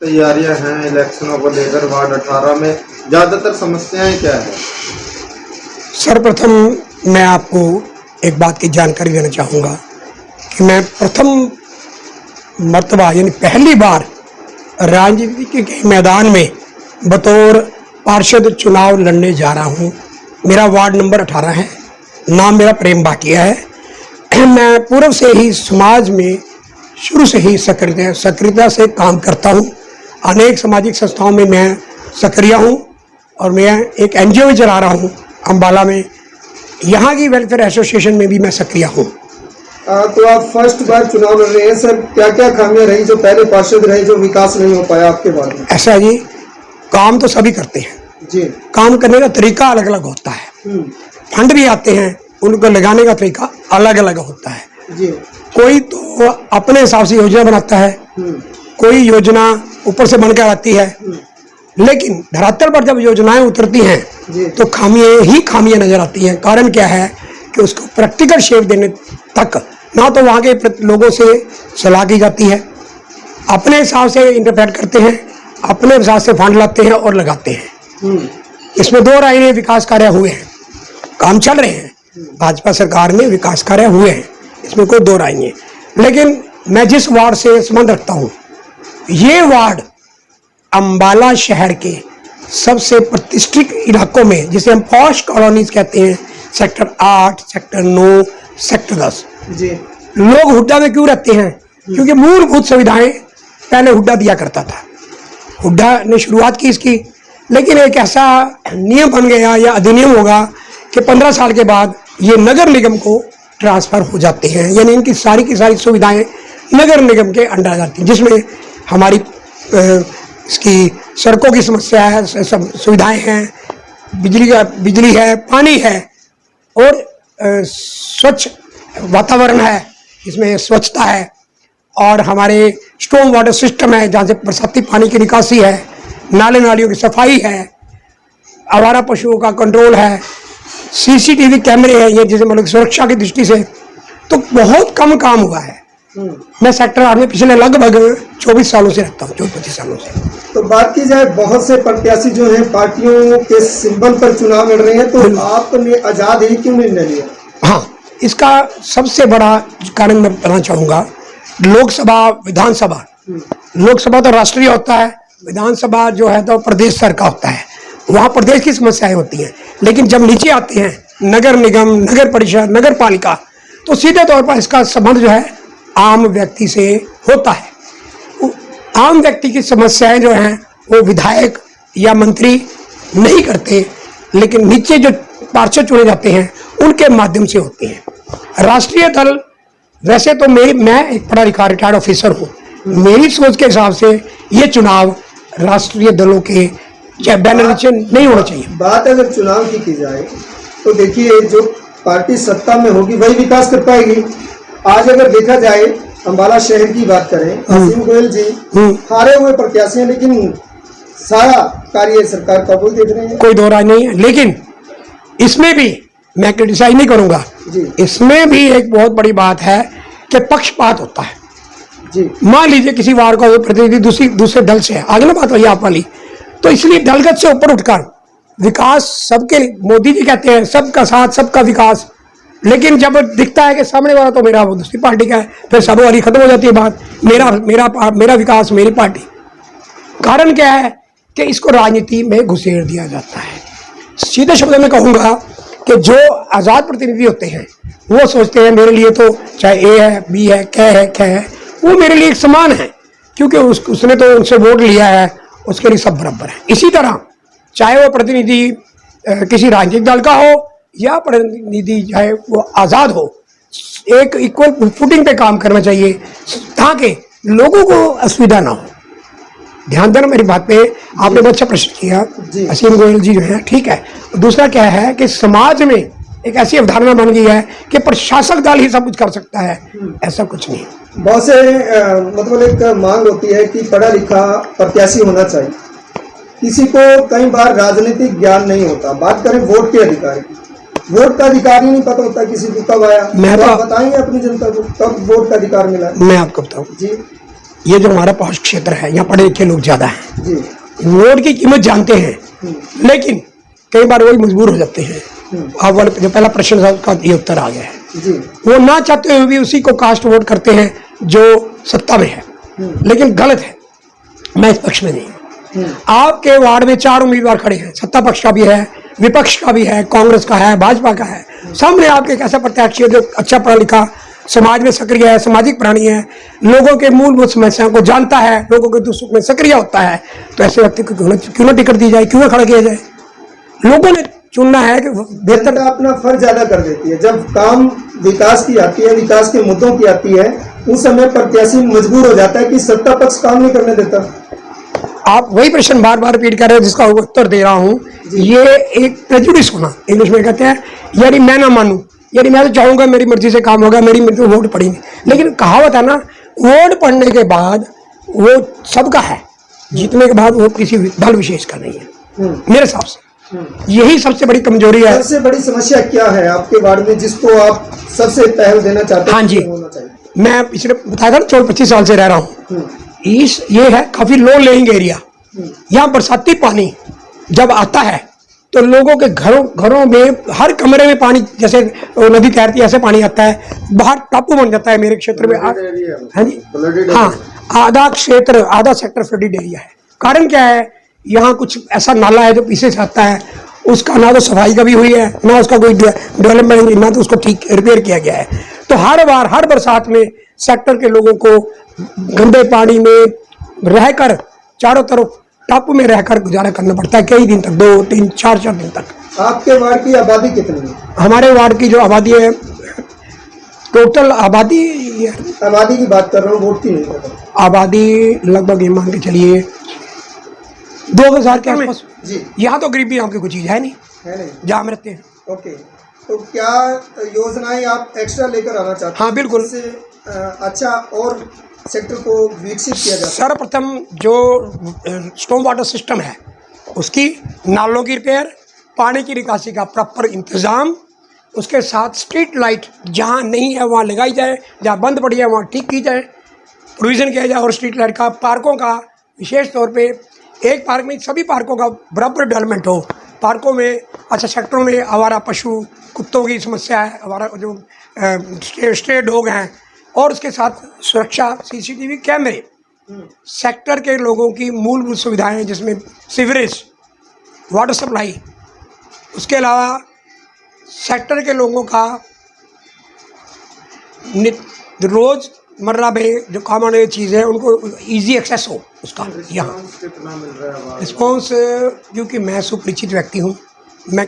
तैयारियां हैं इलेक्शनों को लेकर वार्ड 18 में, ज्यादातर समस्याएं क्या है? सर्वप्रथम मैं आपको एक बात की जानकारी देना चाहूँगा कि मैं प्रथम मर्तबा यानी पहली बार राजनीति के मैदान में बतौर पार्षद चुनाव लड़ने जा रहा हूँ। मेरा वार्ड नंबर 18 है, नाम मेरा प्रेम भाटिया है। मैं पूर्व से ही समाज में शुरू से ही सक्रियता से काम करता हूँ। अनेक सामाजिक संस्थाओं में मैं सक्रिय हूँ और मैं एक NGO भी चला रहा हूँ अम्बाला में। यहाँ की वेलफेयर एसोसिएशन में भी मैं सक्रिय हूँ। तो आप फर्स्ट बार चुनाव लड़ रहे हैं सर, क्या क्या खामियां रही जो पहले पार्षद रहे जो विकास नहीं हो पाया आपके बारे में? ऐसा है जी, काम तो सभी करते हैं जी, काम करने का तरीका अलग अलग होता है। फंड भी आते हैं, उनको लगाने का तरीका अलग अलग होता है जी। कोई तो अपने हिसाब से योजना बनाता है, कोई योजना ऊपर से बनकर आती है, लेकिन धरातल पर जब योजनाएं उतरती हैं तो खामियां नजर आती हैं। कारण क्या है कि उसको प्रैक्टिकल शेप देने तक ना तो वहाँ के लोगों से सलाह की जाती है, अपने हिसाब से इंटरप्रेट करते हैं, अपने हिसाब से फंड लाते हैं और लगाते हैं। इसमें दो राय में विकास कार्य हुए हैं, काम चल रहे हैं, भाजपा सरकार में विकास कार्य हुए हैं, इसमें कोई दो राय नहीं है। लेकिन मैं जिस वार्ड से संबंध रखता हूँ, ये वार्ड अम्बाला शहर के सबसे प्रतिष्ठित इलाकों में, जिसे हम पॉश कॉलोनीज कहते हैं, सेक्टर 8, सेक्टर 9, सेक्टर 10 जी। लोग हुड्डा में क्यों रहते हैं? क्योंकि मूलभूत सुविधाएं पहले हुड्डा दिया करता था। हुड्डा ने शुरुआत की इसकी, लेकिन एक ऐसा नियम बन गया या अधिनियम होगा कि 15 साल के बाद ये नगर निगम को ट्रांसफर हो जाते हैं, यानी इनकी सारी की सारी सुविधाएं नगर निगम के अंडर आ जाती हैं, जिसमें हमारी इसकी सड़कों की समस्या है, सब सुविधाएं हैं, बिजली है, पानी है और स्वच्छ वातावरण है, इसमें स्वच्छता है और हमारे स्टॉर्म वाटर सिस्टम है जहाँ से बरसाती पानी की निकासी है, नाले नालियों की सफाई है, आवारा पशुओं का कंट्रोल है, CCTV कैमरे हैं, ये जैसे मतलब सुरक्षा की दृष्टि से तो बहुत कम काम हुआ है। मैं सेक्टर 8 में पिछले लगभग 24 सालों से रहता हूँ, 24-25 सालों से। तो बात की जाए, बहुत से प्रत्याशी जो हैं पार्टियों के सिंबल पर चुनाव लड़ रहे हैं, तो आपने आजाद ही क्यों निर्णय लिया? हाँ, इसका सबसे बड़ा कारण मैं बताना चाहूँगा, लोकसभा विधानसभा, लोकसभा तो राष्ट्रीय होता है, विधानसभा जो है तो प्रदेश स्तर का होता है, वहाँ प्रदेश की समस्याएं होती हैं। लेकिन जब नीचे आते हैं नगर निगम, नगर परिषद, नगर पालिका, तो सीधे तौर पर इसका संबंध जो है आम व्यक्ति से होता है। आम व्यक्ति की समस्याएं जो हैं वो विधायक या मंत्री नहीं करते, लेकिन नीचे जो पार्षद चुने जाते हैं उनके माध्यम से होते हैं। राष्ट्रीय दल, वैसे तो मैं एक पढ़ा लिखा रिटायर्ड ऑफिसर हूँ, मेरी सोच के हिसाब से ये चुनाव राष्ट्रीय दलों के या बैनर नीचे नहीं होना चाहिए। बात अगर चुनाव की जाए तो देखिए, जो पार्टी सत्ता में होगी वही विकास कर पाएगी। आज अगर देखा जाए, अम्बाला शहर की बात करें, असीम गोयल जी हारे हुए प्रत्याशी हैं, लेकिन सारा कार्य सरकार का वो देख रहे हैं, कोई दो राय नहीं है। लेकिन इसमें भी मैं क्रिटिसाइज नहीं करूंगा, इसमें भी एक बहुत बड़ी बात है कि पक्षपात होता है जी। मान लीजिए किसी वार्ड का प्रतिनिधि दूसरे दल से है, आगे ना बात वही आप वाली, तो इसलिए दलगत से ऊपर उठकर विकास सबके, मोदी जी कहते हैं सबका साथ सबका विकास, लेकिन जब दिखता है कि सामने वाला तो मेरा वो दूसरी पार्टी का है, फिर सब वाली खत्म हो जाती है बात, मेरा विकास मेरी पार्टी। कारण क्या है कि इसको राजनीति में घुसेड़ दिया जाता है। सीधे शब्दों में कहूँगा कि जो आज़ाद प्रतिनिधि होते हैं वो सोचते हैं मेरे लिए तो चाहे A है, B है, क है, वो मेरे लिए एक समान है, क्योंकि उसने तो उनसे वोट लिया है, उसके लिए सब बराबर है। इसी तरह चाहे वो प्रतिनिधि किसी राजनीतिक दल का हो या प्रतिनिधि चाहे वो आज़ाद हो, एक इक्वल फुटिंग पे काम करना चाहिए ताकि लोगों को असुविधा ना हो। ध्यान देना मेरी बात पे, आपने बहुत अच्छा प्रश्न किया, असीम गोयल जी जो है, ठीक है। दूसरा क्या है कि समाज में एक ऐसी अवधारणा बन गई है कि प्रशासक दल ही सब कुछ कर सकता है, ऐसा कुछ नहीं। बहुत से मतलब एक मांग होती है कि पढ़ा लिखा प्रत्याशी होना चाहिए, किसी को कई बार राजनीतिक ज्ञान नहीं होता। बात करें वोट के अधिकार की, वोट का अधिकार ही नहीं पता होता किसी को कब आया। मैं तो आप बताएंगे अपनी जनता को कब वोट का अधिकार मिला? मैं आपको बताऊं जी। ये जो हमारा पौष क्षेत्र है, यहाँ पढ़े लिखे लोग ज़्यादा हैं, जी वोट की कीमत जानते हैं, लेकिन कई बार वही मजबूर हो जाते हैं। आप वाले जो पहला प्रश्न था उसका ये उत्तर आ गया है। जी वो ना चाहते हुए भी उसी को कास्ट वोट करते हैं जो सत्ता में है, लेकिन गलत है। मैं इस पक्ष में नहीं हूँ। आपके वार्ड में 4 उम्मीदवार खड़े हैं, सत्ता पक्ष का भी है, विपक्ष का भी है, कांग्रेस का है, भाजपा का है। सामने आपके एक ऐसा प्रत्याशी है जो अच्छा पढ़ा लिखा, समाज में सक्रिय है, सामाजिक प्राणी है, लोगों के मूलभूत समस्याओं को जानता है, लोगों के दुख सुख में सक्रिय होता है। तो ऐसे व्यक्ति को क्यों ना टिकट दी जाए, क्यों ना खड़ा किया जाए? लोगों ने चुनना है कि बेहतर। जनता अपना फर्ज अदा कर देती है। जब काम विकास की आती है, विकास के मुद्दों की आती है, उस समय प्रत्याशी मजबूर हो जाता है कि सत्ता पक्ष काम नहीं करने देता। आप वही प्रश्न बार बार रिपीट कर रहे हैं जिसका उत्तर दे रहा हूँ। ये एक प्रेजुडिस होना, इंग्लिश में कहते हैं, यानी मैं ना मानूं, यानी मैं तो चाहूंगा मेरी मर्जी से काम होगा, मेरी मर्जी वोट पड़ी नहीं। लेकिन कहावत है ना, वोट पड़ने के बाद वो सबका है, जीतने के बाद वो किसी दल विशेष का नहीं है। मेरे हिसाब से यही सबसे बड़ी कमजोरी है। सबसे बड़ी समस्या क्या है आपके वार्ड में जिसको आप सबसे पहल देना चाहते हैं? हाँ जी, होना चाहिए। मैं पिछले बताया था ना 24-25 साल से रह रहा हूँ। ये है काफी लो लेइंग एरिया। यहाँ बरसाती पानी जब आता है तो लोगों के घरों में हर कमरे में पानी, जैसे नदी तैरती है ऐसे पानी आता है, बाहर टापू बन जाता है। मेरे क्षेत्र में हाँ जी, हाँ, आधा सेक्टर फ्लडेड एरिया है। कारण क्या है? यहाँ कुछ ऐसा नाला है जो पीछे से आता है, उसका ना तो सफाई कभी हुई है, ना उसका कोई डेवलपमेंट, ना तो उसको ठीक रिपेयर किया गया है। तो हर बरसात में सेक्टर के लोगों को गंदे पानी में रहकर, चारों तरफ टापू में रहकर गुजारा करना पड़ता है कई दिन तक, 2, 3, 4 दिन तक। आपके वार्ड की आबादी कितनी है? हमारे वार्ड की जो आबादी है, टोटल आबादी की बात कर रहा हूँ, वोट की नहीं कर रहा। आबादी लगभग ये मान के चलिए 2000 के आसपास जी। यहाँ तो गरीबी नाम की कोई चीज है नहीं जहाँ हम रहते हैं। ओके, तो क्या योजनाएं आप एक्स्ट्रा लेकर आना चाहते हैं? हाँ बिल्कुल, जिससे अच्छा और सेक्टर को विकसित किया जाए। सर्वप्रथम जो स्टॉर्म वाटर सिस्टम है उसकी नालों की रिपेयर, पानी की निकासी का प्रॉपर इंतज़ाम, उसके साथ स्ट्रीट लाइट जहाँ नहीं है वहाँ लगाई जाए, जहाँ बंद पड़ी है वहाँ ठीक की जाए, प्रोविज़न किया जाए। और स्ट्रीट लाइट का, पार्कों का विशेष तौर पे, एक पार्क में सभी पार्कों का बराबर डेवलपमेंट हो। पार्कों में, अच्छा सेक्टरों में आवारा पशु, कुत्तों की समस्या है, आवारा जो स्ट्रे डॉग हैं, और उसके साथ सुरक्षा, CCTV कैमरे, सेक्टर के लोगों की मूलभूत सुविधाएं जिसमें सीवरेज, वाटर सप्लाई, उसके अलावा सेक्टर के लोगों का रोज़मर्रा में जो काम आने वाली चीज़ है उनको इजी एक्सेस हो उसका। यहाँ कितना मिल रहा है? रिस्पॉन्स, क्योंकि मैं सुपरिचित व्यक्ति हूँ, मैं